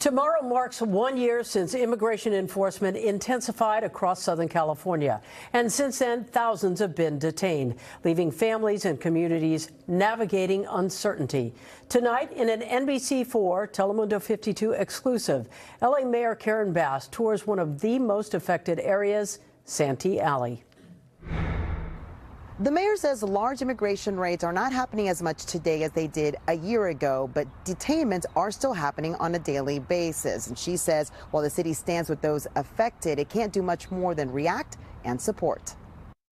Tomorrow marks 1 year since immigration enforcement intensified across Southern California. And since then, thousands have been detained, leaving families and communities navigating uncertainty. Tonight, in an NBC4 Telemundo 52 exclusive, LA Mayor Karen Bass tours one of the most affected areas, Santee Alley. The mayor says large immigration raids are not happening as much today as they did a year ago, but detainments are still happening on a daily basis. And she says while the city stands with those affected, it can't do much more than react and support.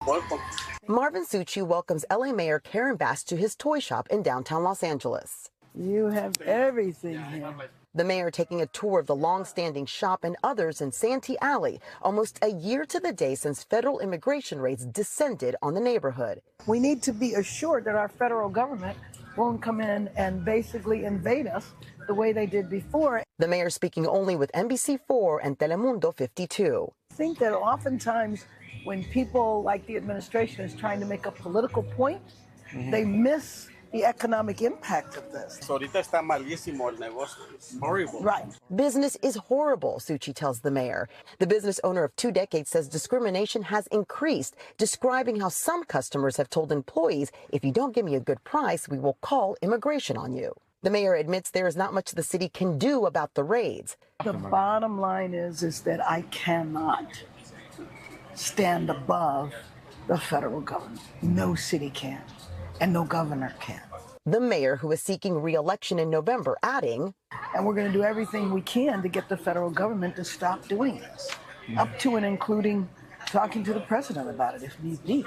Welcome. Marvin Succi welcomes LA Mayor Karen Bass to his toy shop in downtown Los Angeles. You have everything here. The mayor taking a tour of the long-standing shop and others in Santee Alley, almost a year to the day since federal immigration raids descended on the neighborhood. We need to be assured that our federal government won't come in and basically invade us the way they did before. The mayor speaking only with NBC4 and Telemundo 52. I think that oftentimes when people like the administration is trying to make a political point, they miss the economic impact of this. Ahorita está malísimo el negocio. It's horrible. Right. Business is horrible, Succi tells the mayor. The business owner of 2 decades says discrimination has increased, describing how some customers have told employees, if you don't give me a good price, we will call immigration on you. The mayor admits there is not much the city can do about the raids. The bottom line is that I cannot stand above the federal government. No city can. And no governor can. The mayor, who is seeking re-election in November, adding, and we're going to do everything we can to get the federal government to stop doing this, up to and including talking to the president about it if need be.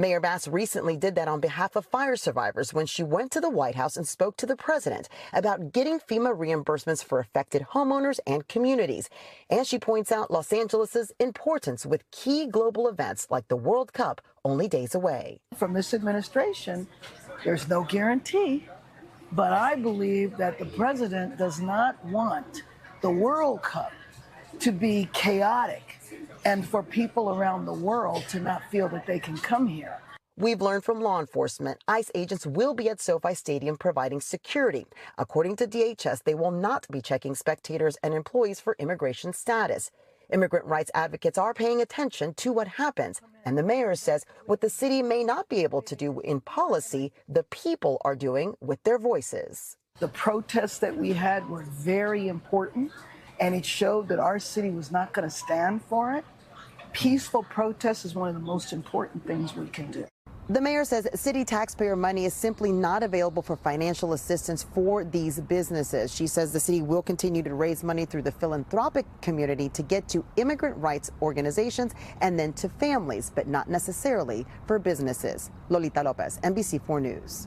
Mayor Bass recently did that on behalf of fire survivors when she went to the White House and spoke to the president about getting FEMA reimbursements for affected homeowners and communities. And she points out Los Angeles' importance with key global events like the World Cup only days away. From this administration, there's no guarantee, but I believe that the president does not want the World Cup to be chaotic and for people around the world to not feel that they can come here. We've learned from law enforcement, ICE agents will be at SoFi Stadium providing security. According to DHS, they will not be checking spectators and employees for immigration status. Immigrant rights advocates are paying attention to what happens, and the mayor says what the city may not be able to do in policy, the people are doing with their voices. The protests that we had were very important, and it showed that our city was not going to stand for it. Peaceful protest is one of the most important things we can do. The mayor says city taxpayer money is simply not available for financial assistance for these businesses. She says the city will continue to raise money through the philanthropic community to get to immigrant rights organizations and then to families, but not necessarily for businesses. Lolita Lopez, NBC4 News.